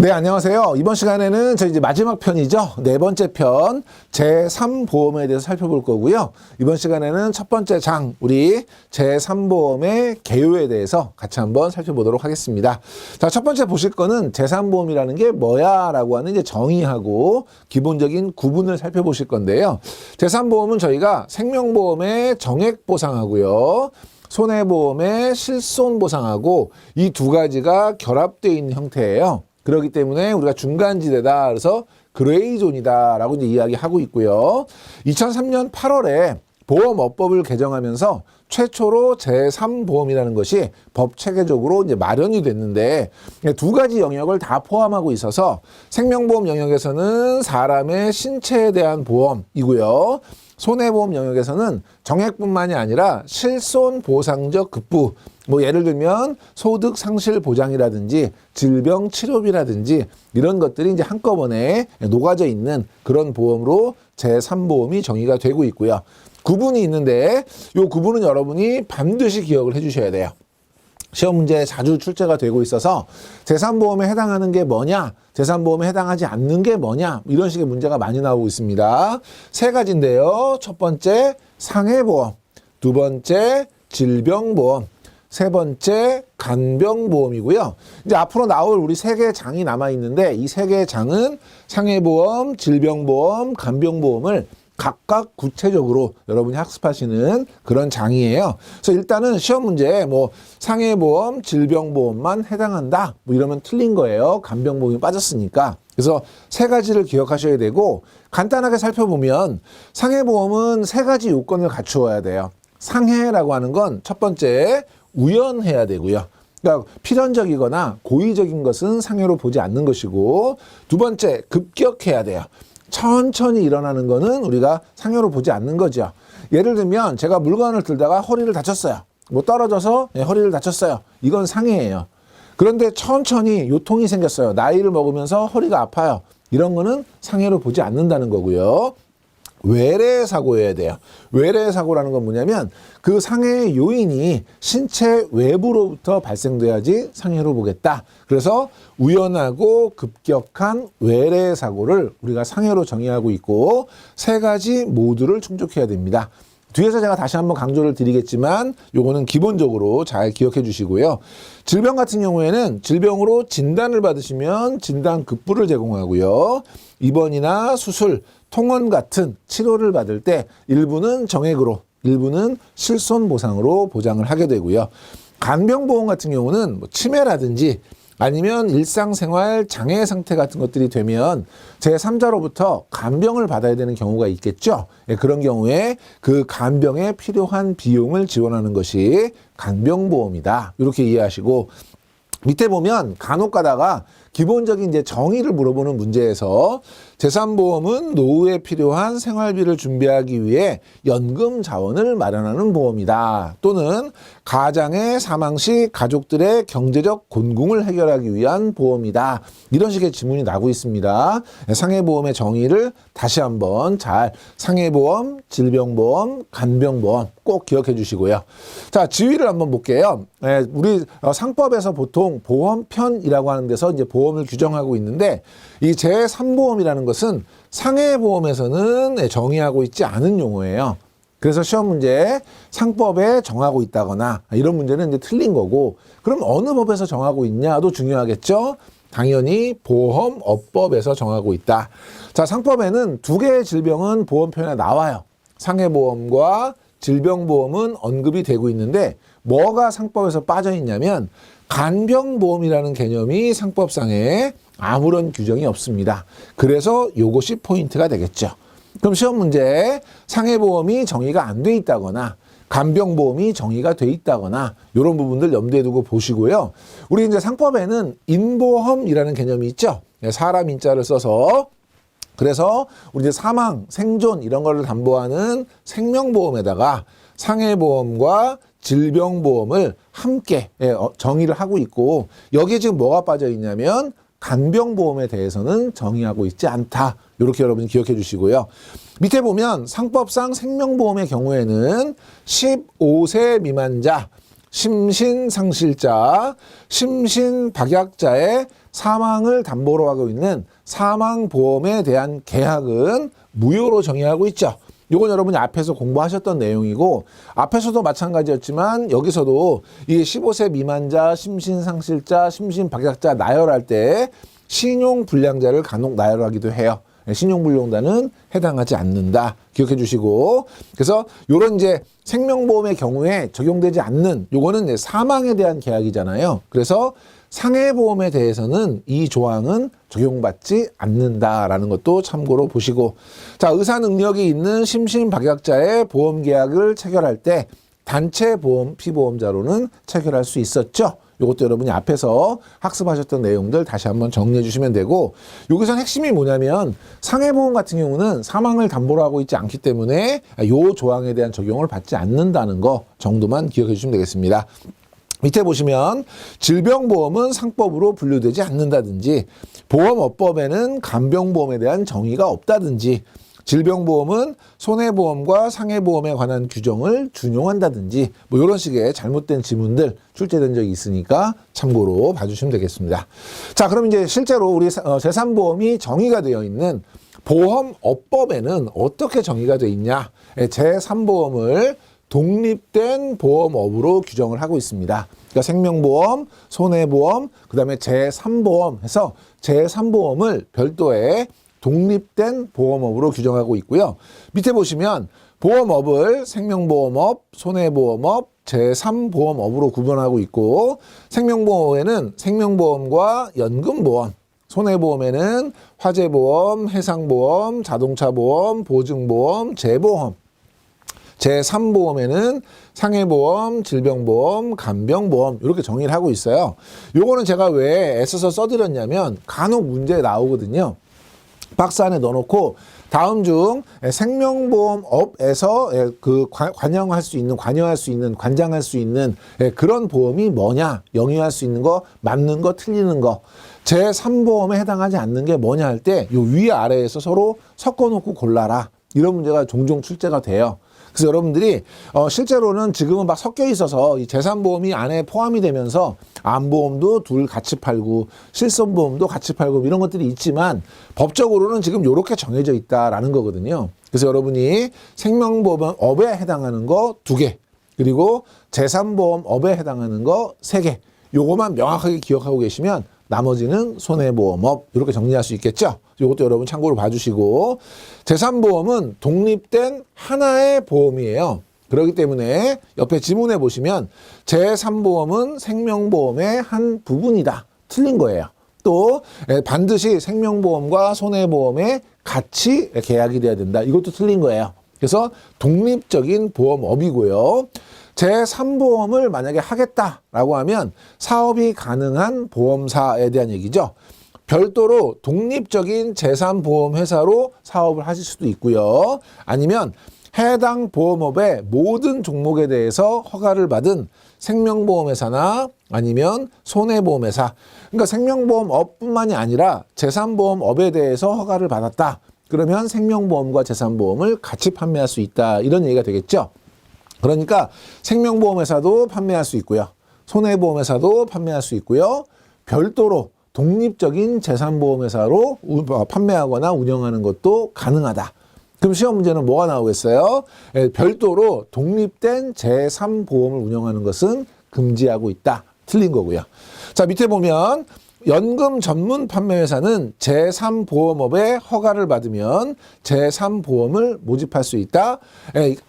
네, 안녕하세요. 이번 시간에는 저희 이제 마지막 편이죠. 네 번째 편 제3보험에 대해서 살펴볼 거고요. 이번 시간에는 첫 번째 장, 우리 제3보험의 개요에 대해서 같이 한번 살펴보도록 하겠습니다. 자, 첫 번째 보실 거는 제3보험이라는 게 뭐야? 라고 하는 이제 정의하고 기본적인 구분을 살펴보실 건데요. 제3보험은 저희가 생명보험의 정액보상하고요. 손해보험의 실손보상하고 이 두 가지가 결합되어 있는 형태예요. 그렇기 때문에 우리가 중간지대다. 그래서 그레이존이다 라고 이제 이야기하고 있고요. 2003년 8월에 보험업법을 개정하면서 최초로 제3보험이라는 것이 법 체계적으로 이제 마련이 됐는데 두 가지 영역을 다 포함하고 있어서 생명보험 영역에서는 사람의 신체에 대한 보험이고요. 손해보험 영역에서는 정액뿐만이 아니라 실손보상적 급부, 뭐 예를 들면 소득 상실 보장이라든지 질병 치료비라든지 이런 것들이 이제 한꺼번에 녹아져 있는 그런 보험으로 제3보험이 정의가 되고 있고요. 구분이 있는데 이 구분은 여러분이 반드시 기억을 해 주셔야 돼요. 시험 문제에 자주 출제가 되고 있어서 제3보험에 해당하는 게 뭐냐, 제3보험에 해당하지 않는 게 뭐냐, 이런 식의 문제가 많이 나오고 있습니다. 세 가지인데요. 첫 번째 상해보험, 두 번째 질병보험, 세 번째 간병보험이고요. 이제 앞으로 나올 우리 세 개의 장이 남아 있는데 이 세 개의 장은 상해보험, 질병보험, 간병보험을 각각 구체적으로 여러분이 학습하시는 그런 장이에요. 그래서 일단은 시험 문제에 뭐 상해보험, 질병보험만 해당한다. 뭐 이러면 틀린 거예요. 간병보험이 빠졌으니까. 그래서 세 가지를 기억하셔야 되고 간단하게 살펴보면 상해보험은 세 가지 요건을 갖추어야 돼요. 상해라고 하는 건 첫 번째 우연해야 되고요. 그러니까 필연적이거나 고의적인 것은 상해로 보지 않는 것이고 두 번째 급격해야 돼요. 천천히 일어나는 거는 우리가 상해로 보지 않는 거죠. 예를 들면 제가 물건을 들다가 허리를 다쳤어요. 뭐 떨어져서 허리를 다쳤어요. 이건 상해예요. 그런데 천천히 요통이 생겼어요. 나이를 먹으면서 허리가 아파요. 이런 거는 상해로 보지 않는다는 거고요. 외래사고여야 돼요. 외래사고라는 건 뭐냐면 그 상해의 요인이 신체 외부로부터 발생돼야지 상해로 보겠다. 그래서 우연하고 급격한 외래사고를 우리가 상해로 정의하고 있고 세 가지 모두를 충족해야 됩니다. 뒤에서 제가 다시 한번 강조를 드리겠지만 요거는 기본적으로 잘 기억해 주시고요. 질병 같은 경우에는 질병으로 진단을 받으시면 진단 급부를 제공하고요. 입원이나 수술, 통원 같은 치료를 받을 때 일부는 정액으로, 일부는 실손보상으로 보장을 하게 되고요. 간병보험 같은 경우는 뭐 치매라든지 아니면 일상생활 장애 상태 같은 것들이 되면 제3자로부터 간병을 받아야 되는 경우가 있겠죠. 그런 경우에 그 간병에 필요한 비용을 지원하는 것이 간병보험이다. 이렇게 이해하시고 밑에 보면 간혹 가다가 기본적인 이제 정의를 물어보는 문제에서 제3보험은 노후에 필요한 생활비를 준비하기 위해 연금 자원을 마련하는 보험이다. 또는 가장의 사망 시 가족들의 경제적 곤궁을 해결하기 위한 보험이다. 이런 식의 지문이 나고 있습니다. 상해보험의 정의를 다시 한번 잘 상해보험, 질병보험, 간병보험 꼭 기억해 주시고요. 자, 지위를 한번 볼게요. 우리 상법에서 보통 보험편이라고 하는 데서 이제 보험을 규정하고 있는데 이 제3보험이라는 것은 상해보험에서는 정의하고 있지 않은 용어예요. 그래서 시험 문제에 상법에 정하고 있다거나 이런 문제는 이제 틀린 거고 그럼 어느 법에서 정하고 있냐도 중요하겠죠. 당연히 보험업법에서 정하고 있다. 자, 상법에는 두 개의 질병은 보험편에 나와요. 상해보험과 질병보험은 언급이 되고 있는데 뭐가 상법에서 빠져 있냐면 간병보험이라는 개념이 상법상에 아무런 규정이 없습니다. 그래서 요것이 포인트가 되겠죠. 그럼 시험 문제에 상해보험이 정의가 안 돼 있다거나 간병보험이 정의가 돼 있다거나 이런 부분들 염두에 두고 보시고요. 우리 이제 상법에는 인보험이라는 개념이 있죠. 사람 인자를 써서 그래서 우리 이제 사망, 생존 이런 거를 담보하는 생명보험에다가 상해보험과 질병보험을 함께 정의를 하고 있고 여기에 지금 뭐가 빠져 있냐면 간병보험에 대해서는 정의하고 있지 않다. 이렇게 여러분이 기억해 주시고요. 밑에 보면 상법상 생명보험의 경우에는 15세 미만자, 심신상실자, 심신박약자의 사망을 담보로 하고 있는 사망보험에 대한 계약은 무효로 정의하고 있죠. 이건 여러분이 앞에서 공부하셨던 내용이고, 앞에서도 마찬가지였지만 여기서도 이 15세 미만자, 심신상실자, 심신박약자 나열할 때 신용불량자를 간혹 나열하기도 해요. 신용불량자는 해당하지 않는다. 기억해 주시고. 그래서 요런 이제 생명보험의 경우에 적용되지 않는 요거는 이제 사망에 대한 계약이잖아요. 그래서 상해보험에 대해서는 이 조항은 적용받지 않는다라는 것도 참고로 보시고. 자, 의사 능력이 있는 심신박약자의 보험 계약을 체결할 때 단체 보험 피보험자로는 체결할 수 있었죠. 이것도 여러분이 앞에서 학습하셨던 내용들 다시 한번 정리해 주시면 되고, 여기서 핵심이 뭐냐면 상해보험 같은 경우는 사망을 담보로 하고 있지 않기 때문에 이 조항에 대한 적용을 받지 않는다는 거 정도만 기억해 주시면 되겠습니다. 밑에 보시면 질병보험은 상법으로 분류되지 않는다든지, 보험업법에는 간병보험에 대한 정의가 없다든지, 질병보험은 손해보험과 상해보험에 관한 규정을 준용한다든지, 뭐 이런 식의 잘못된 지문들 출제된 적이 있으니까 참고로 봐주시면 되겠습니다. 자, 그럼 이제 실제로 우리 재산보험이 정의가 되어 있는 보험업법에는 어떻게 정의가 되어 있냐? 제3보험을 독립된 보험업으로 규정을 하고 있습니다. 그러니까 생명보험, 손해보험, 그 다음에 제3보험 해서 제3보험을 별도의 독립된 보험업으로 규정하고 있고요. 밑에 보시면 보험업을 생명보험업, 손해보험업, 제3보험업으로 구분하고 있고, 생명보험에는 생명보험과 연금보험, 손해보험에는 화재보험, 해상보험, 자동차보험, 보증보험, 재보험, 제3보험에는 상해보험, 질병보험, 간병보험 이렇게 정의를 하고 있어요. 요거는 제가 왜 애써서 써드렸냐면 간혹 문제에 나오거든요. 박스 안에 넣어놓고 다음 중 생명보험업에서 관여할 수 있는 관장할 수 있는 그런 보험이 뭐냐, 영위할 수 있는 거, 맞는 거, 틀리는 거, 제3보험에 해당하지 않는 게 뭐냐 할 때 요 위아래에서 서로 섞어놓고 골라라, 이런 문제가 종종 출제가 돼요. 그래서 여러분들이 실제로는 지금은 막 섞여 있어서 이 재산보험이 안에 포함이 되면서 암보험도 둘 같이 팔고 실손보험도 같이 팔고 이런 것들이 있지만 법적으로는 지금 이렇게 정해져 있다라는 거거든요. 그래서 여러분이 생명보험업에 해당하는 거 2개, 그리고 재산보험업에 해당하는 거 3개, 요거만 명확하게 기억하고 계시면 나머지는 손해보험업 이렇게 정리할 수 있겠죠. 이것도 여러분 참고로 봐주시고, 재산보험은 독립된 하나의 보험이에요. 그렇기 때문에 옆에 지문에 보시면 제3보험은 생명보험의 한 부분이다, 틀린 거예요. 또 반드시 생명보험과 손해보험에 같이 계약이 돼야 된다, 이것도 틀린 거예요. 그래서 독립적인 보험업이고요. 제3보험을 만약에 하겠다라고 하면 사업이 가능한 보험사에 대한 얘기죠. 별도로 독립적인 제3보험회사로 사업을 하실 수도 있고요. 아니면 해당 보험업의 모든 종목에 대해서 허가를 받은 생명보험회사나 아니면 손해보험회사, 그러니까 생명보험업뿐만이 아니라 제3보험업에 대해서 허가를 받았다. 그러면 생명보험과 제3보험을 같이 판매할 수 있다, 이런 얘기가 되겠죠. 그러니까 생명보험회사도 판매할 수 있고요. 손해보험회사도 판매할 수 있고요. 별도로 독립적인 재산보험회사로 판매하거나 운영하는 것도 가능하다. 그럼 시험 문제는 뭐가 나오겠어요? 별도로 독립된 제3보험을 운영하는 것은 금지하고 있다. 틀린 거고요. 자, 밑에 보면 연금 전문 판매회사는 제3보험업에 허가를 받으면 제3보험을 모집할 수 있다.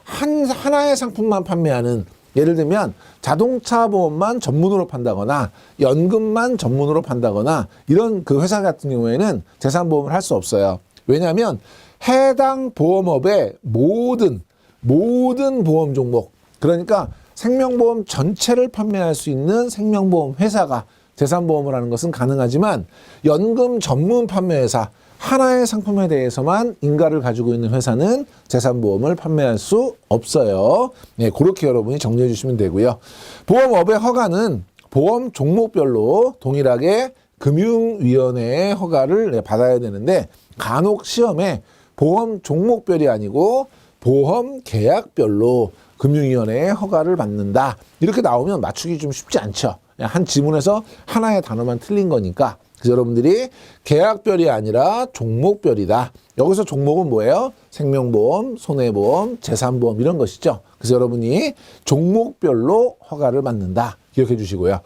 하나의 상품만 판매하는, 예를 들면 자동차 보험만 전문으로 판다거나 연금만 전문으로 판다거나 이런 그 회사 같은 경우에는 제3보험을 할 수 없어요. 왜냐하면 해당 보험업의 모든 보험 종목, 그러니까 생명보험 전체를 판매할 수 있는 생명보험 회사가 제3보험을 하는 것은 가능하지만 연금 전문 판매회사, 하나의 상품에 대해서만 인가를 가지고 있는 회사는 제3보험을 판매할 수 없어요. 네, 그렇게 여러분이 정리해 주시면 되고요. 보험업의 허가는 보험 종목별로 동일하게 금융위원회의 허가를 받아야 되는데, 간혹 시험에 보험 종목별이 아니고 보험 계약별로 금융위원회의 허가를 받는다. 이렇게 나오면 맞추기 좀 쉽지 않죠. 그냥 한 지문에서 하나의 단어만 틀린 거니까. 그래서 여러분들이 계약별이 아니라 종목별이다. 여기서 종목은 뭐예요? 생명보험, 손해보험, 재산보험 이런 것이죠. 그래서 여러분이 종목별로 허가를 받는다. 기억해 주시고요.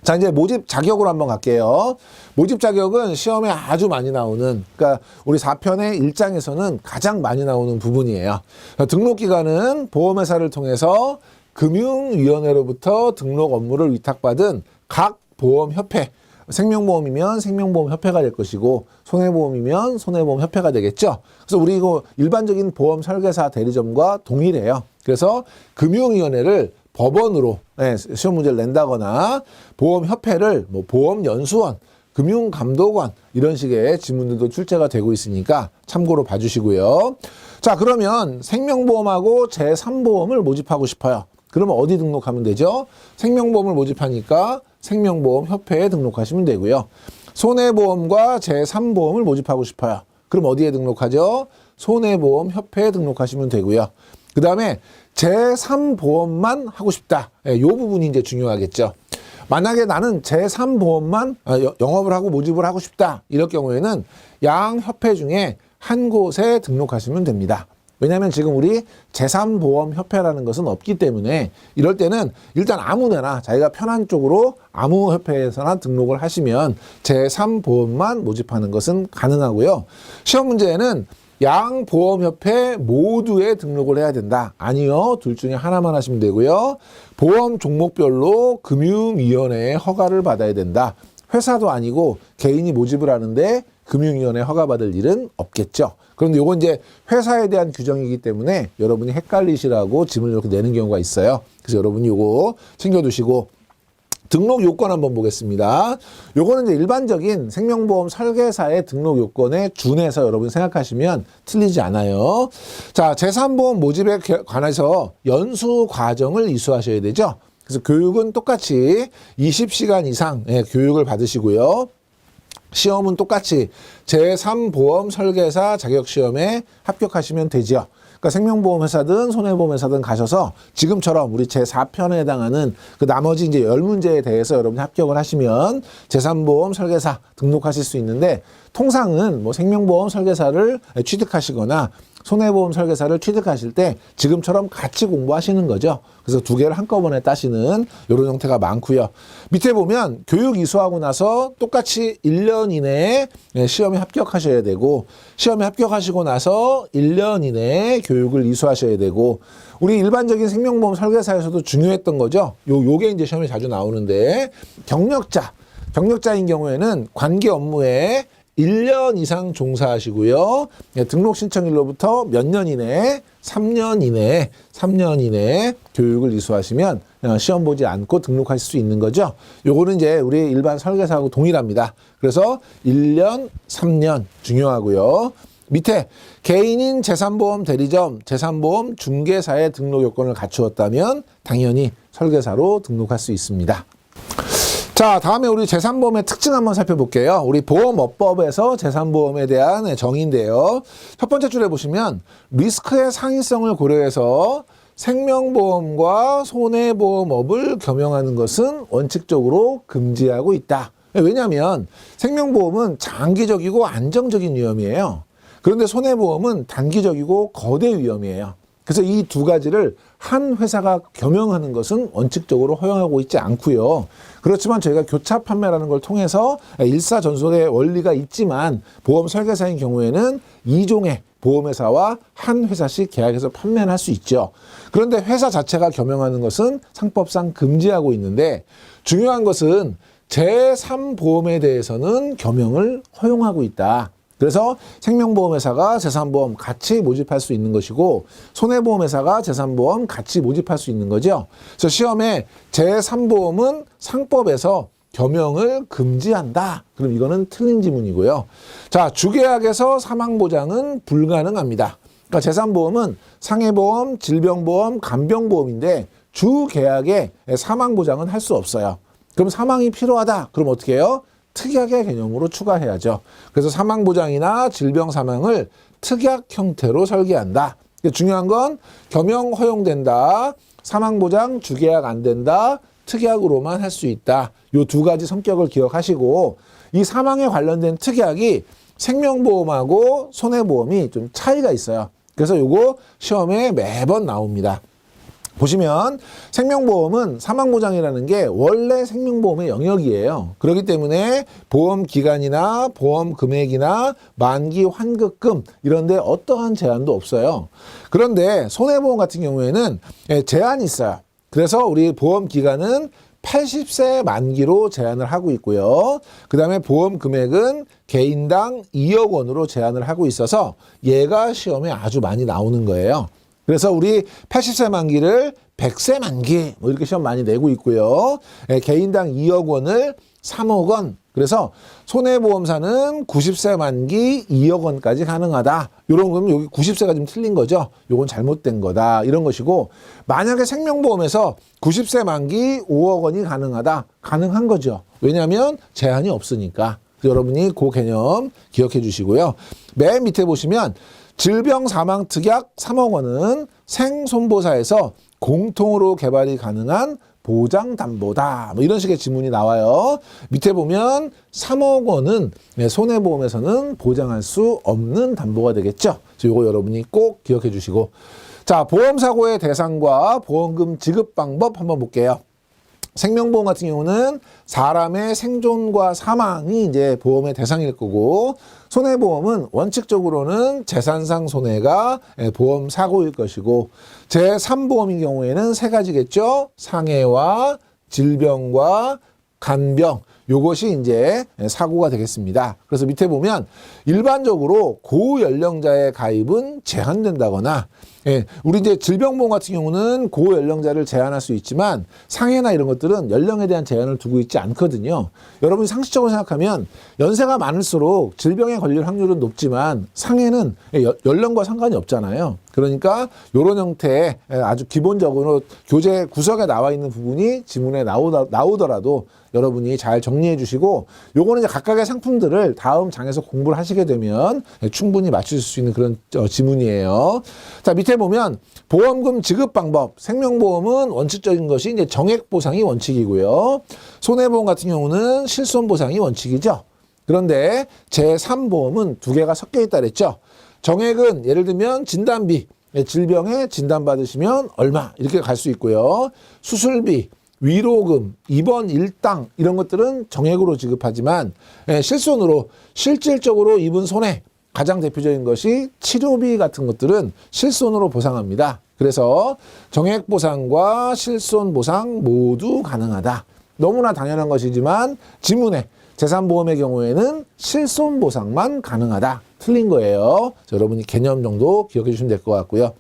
자, 이제 모집 자격으로 한번 갈게요. 모집 자격은 시험에 아주 많이 나오는, 그러니까 우리 4편의 1장에서는 가장 많이 나오는 부분이에요. 등록 기간은 보험회사를 통해서 금융위원회로부터 등록 업무를 위탁받은 각 보험협회, 생명보험이면 생명보험협회가 될 것이고 손해보험이면 손해보험협회가 되겠죠. 그래서 우리 이거 일반적인 보험 설계사 대리점과 동일해요. 그래서 금융위원회를 법원으로 시험 문제를 낸다거나 보험협회를 뭐 보험연수원, 금융감독원 이런 식의 지문들도 출제가 되고 있으니까 참고로 봐주시고요. 자, 그러면 생명보험하고 제3보험을 모집하고 싶어요. 그러면 어디 등록하면 되죠? 생명보험을 모집하니까 생명보험협회에 등록하시면 되고요. 손해보험과 제3보험을 모집하고 싶어요. 그럼 어디에 등록하죠? 손해보험협회에 등록하시면 되고요. 그 다음에 제3보험만 하고 싶다. 이 부분이 이제 중요하겠죠. 만약에 나는 제3보험만 영업을 하고 모집을 하고 싶다. 이럴 경우에는 양 협회 중에 한 곳에 등록하시면 됩니다. 왜냐하면 지금 우리 제3보험협회라는 것은 없기 때문에 이럴 때는 일단 아무 데나 자기가 편한 쪽으로 아무 협회에서나 등록을 하시면 제3보험만 모집하는 것은 가능하고요. 시험 문제에는 양 보험협회 모두에 등록을 해야 된다. 아니요. 둘 중에 하나만 하시면 되고요. 보험 종목별로 금융위원회의 허가를 받아야 된다. 회사도 아니고 개인이 모집을 하는데 금융위원회 허가받을 일은 없겠죠. 그런데 요건 이제 회사에 대한 규정이기 때문에 여러분이 헷갈리시라고 짐을 이렇게 내는 경우가 있어요. 그래서 여러분이 요거 챙겨두시고 등록 요건 한번 보겠습니다. 요거는 이제 일반적인 생명보험 설계사의 등록 요건에 준해서 여러분이 생각하시면 틀리지 않아요. 자, 제3보험 모집에 관해서 연수 과정을 이수하셔야 되죠. 그래서 교육은 똑같이 20시간 이상 교육을 받으시고요. 시험은 똑같이 제3보험 설계사 자격시험에 합격하시면 되죠. 그러니까 생명보험회사든 손해보험회사든 가셔서 지금처럼 우리 제4편에 해당하는 그 나머지 이제 10문제에 대해서 여러분이 합격을 하시면 제3보험 설계사 등록하실 수 있는데 통상은 뭐 생명보험 설계사를 취득하시거나 손해보험 설계사를 취득하실 때 지금처럼 같이 공부하시는 거죠. 그래서 두 개를 한꺼번에 따시는 이런 형태가 많고요. 밑에 보면 교육 이수하고 나서 똑같이 1년 이내에 시험에 합격하셔야 되고 시험에 합격하시고 나서 1년 이내에 교육을 이수하셔야 되고 우리 일반적인 생명보험 설계사에서도 중요했던 거죠. 요게 이제 시험에 자주 나오는데 경력자인 경우에는 관계 업무에 1년 이상 종사하시고요. 등록 신청일로부터 몇 년 이내에 3년 이내에 교육을 이수하시면 시험 보지 않고 등록하실 수 있는 거죠. 요거는 이제 우리 일반 설계사하고 동일합니다. 그래서 1년, 3년 중요하고요. 밑에 개인인 제3보험 대리점, 제3보험 중개사의 등록 요건을 갖추었다면 당연히 설계사로 등록할 수 있습니다. 자, 다음에 우리 제3보험의 특징 한번 살펴볼게요. 우리 보험업법에서 제3보험에 대한 정의인데요. 첫 번째 줄에 보시면 리스크의 상위성을 고려해서 생명보험과 손해보험업을 겸용하는 것은 원칙적으로 금지하고 있다. 왜냐하면 생명보험은 장기적이고 안정적인 위험이에요. 그런데 손해보험은 단기적이고 거대 위험이에요. 그래서 이 두 가지를 한 회사가 겸용하는 것은 원칙적으로 허용하고 있지 않고요. 그렇지만 저희가 교차 판매라는 걸 통해서 일사전속의 원리가 있지만 보험 설계사인 경우에는 2종의 보험회사와 한 회사씩 계약해서 판매를 할 수 있죠. 그런데 회사 자체가 겸용하는 것은 상법상 금지하고 있는데 중요한 것은 제3보험에 대해서는 겸용을 허용하고 있다. 그래서 생명보험회사가 제3보험 같이 모집할 수 있는 것이고 손해보험회사가 제3보험 같이 모집할 수 있는 거죠. 그래서 시험에 제3보험은 상법에서 겸용을 금지한다. 그럼 이거는 틀린 지문이고요. 자, 주계약에서 사망보장은 불가능합니다. 그러니까 제3보험은 상해보험, 질병보험, 간병보험인데 주계약에 사망보장은 할 수 없어요. 그럼 사망이 필요하다. 그럼 어떻게 해요? 특약의 개념으로 추가해야죠. 그래서 사망보장이나 질병 사망을 특약 형태로 설계한다. 중요한 건 겸용 허용된다, 사망보장 주계약 안 된다, 특약으로만 할 수 있다. 요 두 가지 성격을 기억하시고 이 사망에 관련된 특약이 생명보험하고 손해보험이 좀 차이가 있어요. 그래서 요거 시험에 매번 나옵니다. 보시면 생명보험은 사망보장이라는 게 원래 생명보험의 영역이에요. 그렇기 때문에 보험기간이나 보험금액이나 만기 환급금 이런 데 어떠한 제한도 없어요. 그런데 손해보험 같은 경우에는 제한이 있어요. 그래서 우리 보험기간은 80세 만기로 제한을 하고 있고요. 그 다음에 보험 금액은 개인당 2억 원으로 제한을 하고 있어서 얘가 시험에 아주 많이 나오는 거예요. 그래서 우리 80세 만기를 100세 만기 뭐 이렇게 시험 많이 내고 있고요. 개인당 2억 원을 3억 원. 그래서 손해보험사는 90세 만기 2억 원까지 가능하다. 이런 거면 여기 90세가 좀 틀린 거죠. 요건 잘못된 거다. 이런 것이고 만약에 생명보험에서 90세 만기 5억 원이 가능하다. 가능한 거죠. 왜냐하면 제한이 없으니까. 여러분이 그 개념 기억해 주시고요. 맨 밑에 보시면 질병사망특약 3억 원은 생손보사에서 공통으로 개발이 가능한 보장담보다. 뭐 이런 식의 지문이 나와요. 밑에 보면 3억 원은 손해보험에서는 보장할 수 없는 담보가 되겠죠. 이거 여러분이 꼭 기억해 주시고. 자, 보험사고의 대상과 보험금 지급 방법 한번 볼게요. 생명보험 같은 경우는 사람의 생존과 사망이 이제 보험의 대상일 거고, 손해보험은 원칙적으로는 재산상 손해가 보험 사고일 것이고, 제3보험인 경우에는 세 가지겠죠. 상해와 질병과 간병. 요것이 이제 사고가 되겠습니다. 그래서 밑에 보면 일반적으로 고연령자의 가입은 제한된다거나, 우리 이제 질병보험 같은 경우는 고연령자를 제한할 수 있지만 상해나 이런 것들은 연령에 대한 제한을 두고 있지 않거든요. 여러분이 상식적으로 생각하면 연세가 많을수록 질병에 걸릴 확률은 높지만 상해는 연령과 상관이 없잖아요. 그러니까 이런 형태의 아주 기본적으로 교재 구석에 나와 있는 부분이 지문에 나오더라도 여러분이 잘 정리해 주시고, 요거는 이제 각각의 상품들을 다음 장에서 공부를 하시게 되면 충분히 맞추실 수 있는 그런 지문이에요. 자, 밑에 보면 보험금 지급 방법, 생명보험은 원칙적인 것이 이제 정액 보상이 원칙이고요. 손해보험 같은 경우는 실손 보상이 원칙이죠. 그런데 제3보험은 두 개가 섞여 있다 그랬죠. 정액은 예를 들면 진단비, 질병에 진단받으시면 얼마 이렇게 갈 수 있고요. 수술비, 위로금, 입원 일당 이런 것들은 정액으로 지급하지만 실손으로 실질적으로 입은 손해, 가장 대표적인 것이 치료비 같은 것들은 실손으로 보상합니다. 그래서 정액 보상과 실손 보상 모두 가능하다. 너무나 당연한 것이지만 지문에 재산보험의 경우에는 실손 보상만 가능하다. 틀린 거예요. 여러분이 개념 정도 기억해 주시면 될 것 같고요.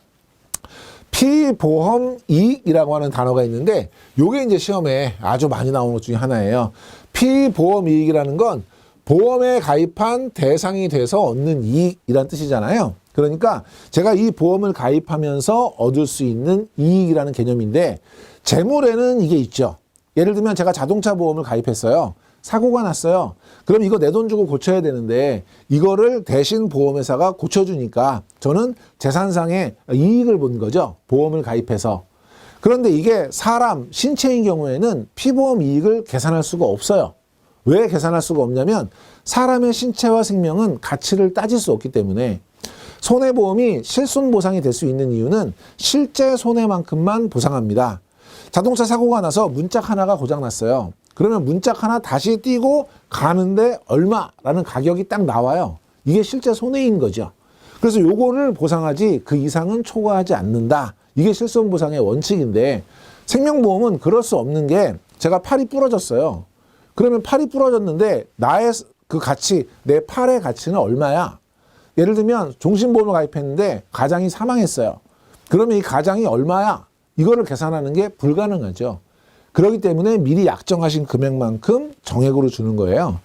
피보험 이익이라고 하는 단어가 있는데 요게 이제 시험에 아주 많이 나오는 것 중에 하나예요. 피보험 이익이라는 건 보험에 가입한 대상이 돼서 얻는 이익이란 뜻이잖아요. 그러니까 제가 이 보험을 가입하면서 얻을 수 있는 이익이라는 개념인데 재물에는 이게 있죠. 예를 들면 제가 자동차 보험을 가입했어요. 사고가 났어요. 그럼 이거 내 돈 주고 고쳐야 되는데 이거를 대신 보험회사가 고쳐주니까 저는 재산상의 이익을 본 거죠. 보험을 가입해서. 그런데 이게 사람, 신체인 경우에는 피보험 이익을 계산할 수가 없어요. 왜 계산할 수가 없냐면 사람의 신체와 생명은 가치를 따질 수 없기 때문에 손해보험이 실손 보상이 될 수 있는 이유는 실제 손해만큼만 보상합니다. 자동차 사고가 나서 문짝 하나가 고장났어요. 그러면 문짝 하나 다시 띄고 가는데 얼마라는 가격이 딱 나와요. 이게 실제 손해인 거죠. 그래서 요거를 보상하지 그 이상은 초과하지 않는다. 이게 실손 보상의 원칙인데 생명보험은 그럴 수 없는 게 제가 팔이 부러졌어요. 그러면 팔이 부러졌는데 나의 그 가치, 내 팔의 가치는 얼마야? 예를 들면 종신보험을 가입했는데 가장이 사망했어요. 그러면 이 가장이 얼마야? 이거를 계산하는 게 불가능하죠. 그렇기 때문에 미리 약정하신 금액만큼 정액으로 주는 거예요.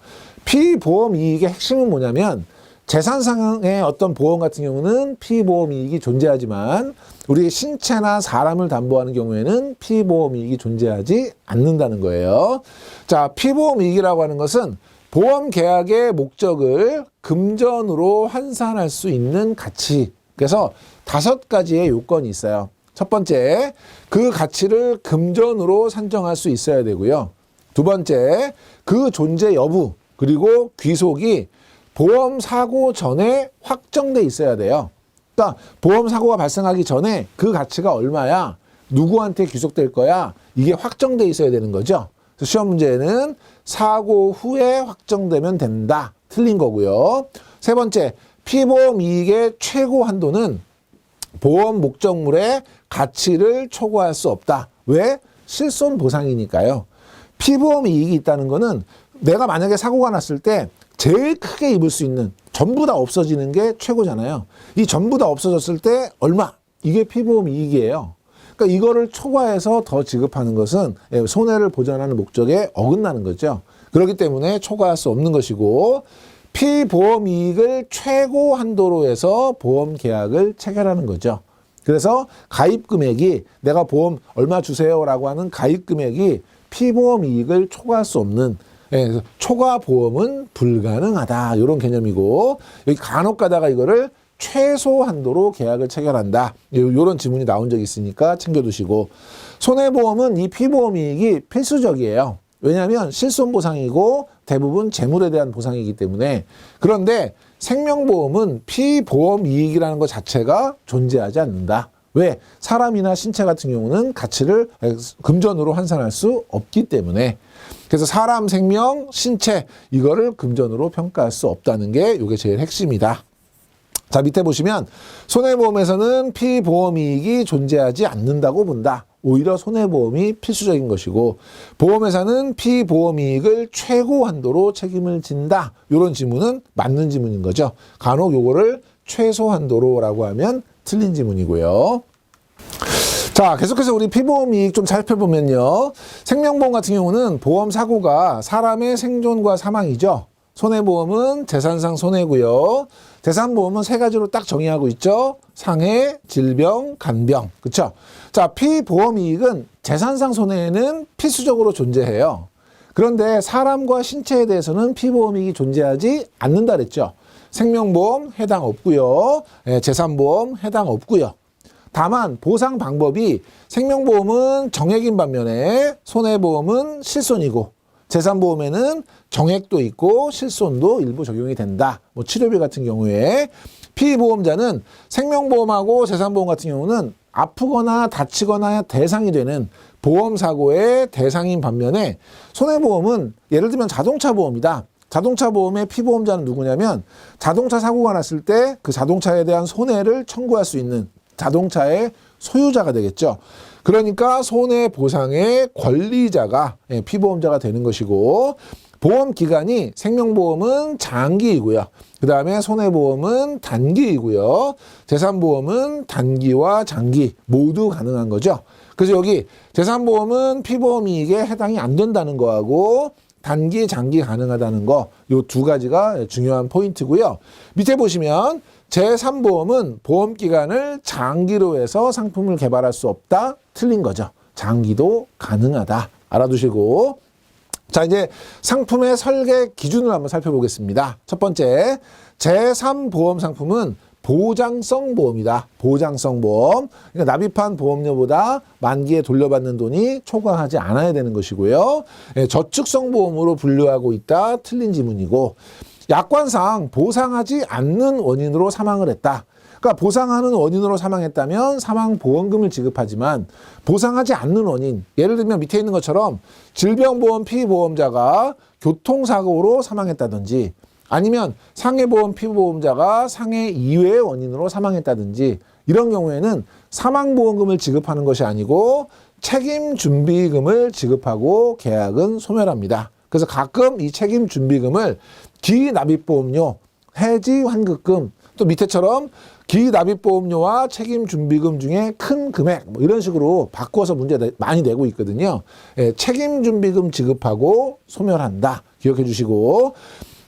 피보험 이익의 핵심은 뭐냐면 재산상의 어떤 보험 같은 경우는 피보험 이익이 존재하지만 우리 신체나 사람을 담보하는 경우에는 피보험 이익이 존재하지 않는다는 거예요. 자, 피보험 이익이라고 하는 것은 보험 계약의 목적을 금전으로 환산할 수 있는 가치. 그래서 5가지의 요건이 있어요. 첫 번째, 그 가치를 금전으로 산정할 수 있어야 되고요. 두 번째, 그 존재 여부 그리고 귀속이 보험 사고 전에 확정돼 있어야 돼요. 그러니까 보험 사고가 발생하기 전에 그 가치가 얼마야, 누구한테 귀속될 거야, 이게 확정돼 있어야 되는 거죠. 그래서 시험 문제는 사고 후에 확정되면 된다. 틀린 거고요. 세 번째, 피보험 이익의 최고 한도는 보험 목적물의 가치를 초과할 수 없다. 왜? 실손 보상이니까요. 피보험 이익이 있다는 거는 내가 만약에 사고가 났을 때 제일 크게 입을 수 있는, 전부 다 없어지는 게 최고잖아요. 이 전부 다 없어졌을 때 얼마? 이게 피보험 이익이에요. 그러니까 이거를 초과해서 더 지급하는 것은 손해를 보전하는 목적에 어긋나는 거죠. 그렇기 때문에 초과할 수 없는 것이고, 피보험 이익을 최고 한도로 해서 보험 계약을 체결하는 거죠. 그래서 가입 금액이, 내가 보험 얼마 주세요라고 하는 가입 금액이 피보험 이익을 초과할 수 없는, 초과 보험은 불가능하다, 이런 개념이고, 여기 간혹 가다가 이거를 최소 한도로 계약을 체결한다, 이런 지문이 나온 적이 있으니까 챙겨두시고, 손해보험은 이 피보험 이익이 필수적이에요. 왜냐하면 실손보상이고 대부분 재물에 대한 보상이기 때문에. 그런데 생명보험은 피보험 이익이라는 것 자체가 존재하지 않는다. 왜? 사람이나 신체 같은 경우는 가치를 금전으로 환산할 수 없기 때문에. 그래서 사람 생명, 신체, 이거를 금전으로 평가할 수 없다는 게 이게 제일 핵심이다. 자, 밑에 보시면 손해보험에서는 피보험 이익이 존재하지 않는다고 본다. 오히려 손해보험이 필수적인 것이고, 보험회사는 피보험 이익을 최고 한도로 책임을 진다. 이런 지문은 맞는 지문인 거죠. 간혹 요거를 최소 한도로라고 하면 틀린 지문이고요. 자, 계속해서 우리 피보험 이익 좀 살펴보면요. 생명보험 같은 경우는 보험 사고가 사람의 생존과 사망이죠. 손해보험은 재산상 손해고요. 재산보험은 3가지로 딱 정의하고 있죠. 상해, 질병, 간병. 그쵸? 자, 피보험 이익은 재산상 손해에는 필수적으로 존재해요. 그런데 사람과 신체에 대해서는 피보험 이익이 존재하지 않는다 그랬죠. 생명보험 해당 없고요. 재산보험 해당 없고요. 다만 보상 방법이 생명보험은 정액인 반면에 손해보험은 실손이고, 재산보험에는 정액도 있고 실손도 일부 적용이 된다. 뭐 치료비 같은 경우에. 피보험자는 생명보험하고 재산보험 같은 경우는 아프거나 다치거나 대상이 되는 보험사고의 대상인 반면에, 손해보험은 예를 들면 자동차 보험이다. 자동차 보험의 피보험자는 누구냐면 자동차 사고가 났을 때 그 자동차에 대한 손해를 청구할 수 있는 자동차의 소유자가 되겠죠. 그러니까 손해보상의 권리자가 피보험자가 되는 것이고, 보험기간이 생명보험은 장기이고요. 그 다음에 손해보험은 단기이고요. 재산보험은 단기와 장기 모두 가능한 거죠. 그래서 여기 재산보험은 피보험 이익에 해당이 안 된다는 거하고, 단기, 장기 가능하다는 거, 요 2가지가 중요한 포인트고요. 밑에 보시면 제3보험은 보험기간을 장기로 해서 상품을 개발할 수 없다. 틀린 거죠. 장기도 가능하다. 알아두시고. 자, 이제 상품의 설계 기준을 한번 살펴보겠습니다. 첫 번째, 제3보험 상품은 보장성 보험이다. 보장성 보험. 그러니까 납입한 보험료보다 만기에 돌려받는 돈이 초과하지 않아야 되는 것이고요. 저축성 보험으로 분류하고 있다. 틀린 지문이고, 약관상 보상하지 않는 원인으로 사망을 했다. 그러니까 보상하는 원인으로 사망했다면 사망보험금을 지급하지만, 보상하지 않는 원인, 예를 들면 밑에 있는 것처럼 질병보험 피보험자가 교통사고로 사망했다든지, 아니면 상해보험 피보험자가 상해 이외의 원인으로 사망했다든지, 이런 경우에는 사망보험금을 지급하는 것이 아니고 책임준비금을 지급하고 계약은 소멸합니다. 그래서 가끔 이 책임준비금을 기납입보험료, 해지환급금, 또 밑에처럼 기납입보험료와 책임준비금 중에 큰 금액, 뭐 이런 식으로 바꿔서 문제 많이 내고 있거든요. 책임준비금 지급하고 소멸한다. 기억해 주시고,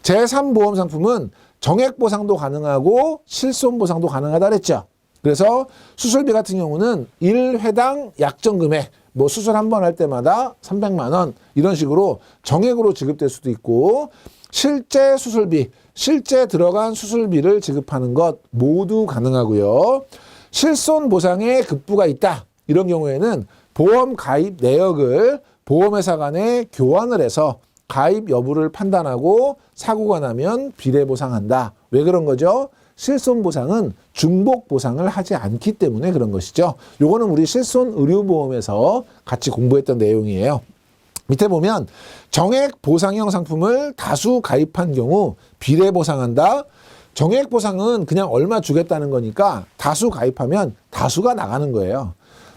제3보험 상품은 정액보상도 가능하고 실손보상도 가능하다 그랬죠. 그래서 수술비 같은 경우는 1회당 약정금액, 뭐 수술 한 번 할 때마다 300만 원, 이런 식으로 정액으로 지급될 수도 있고, 실제 수술비, 실제 들어간 수술비를 지급하는 것 모두 가능하고요. 실손 보상에 급부가 있다. 이런 경우에는 보험 가입 내역을 보험회사 간에 교환을 해서 가입 여부를 판단하고 사고가 나면 비례보상한다. 왜 그런 거죠? 실손보상은 중복보상을 하지 않기 때문에 그런 것이죠. 요거는 우리 실손의료보험에서 같이 공부했던 내용이에요. 밑에 보면 정액 보상형 상품을 다수 가입한 경우 비례보상한다. 정액 보상은 그냥 얼마 주겠다는 거니까 다수 가입하면 다수가 나가는 거예요.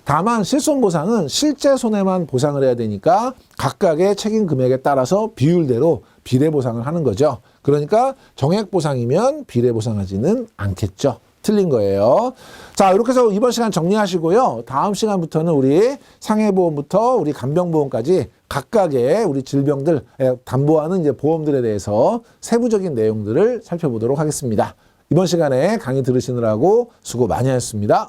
다만 실손보상은 실제 손해만 보상을 해야 되니까 각각의 책임 금액에 따라서 비율대로 비례보상을 하는 거죠. 그러니까 정액보상이면 비례보상하지는 않겠죠. 틀린 거예요. 자, 이렇게 해서 이번 시간 정리하시고요. 다음 시간부터는 우리 상해보험부터 우리 간병보험까지 각각의 우리 질병들 담보하는 이제 보험들에 대해서 세부적인 내용들을 살펴보도록 하겠습니다. 이번 시간에 강의 들으시느라고 수고 많이 하셨습니다.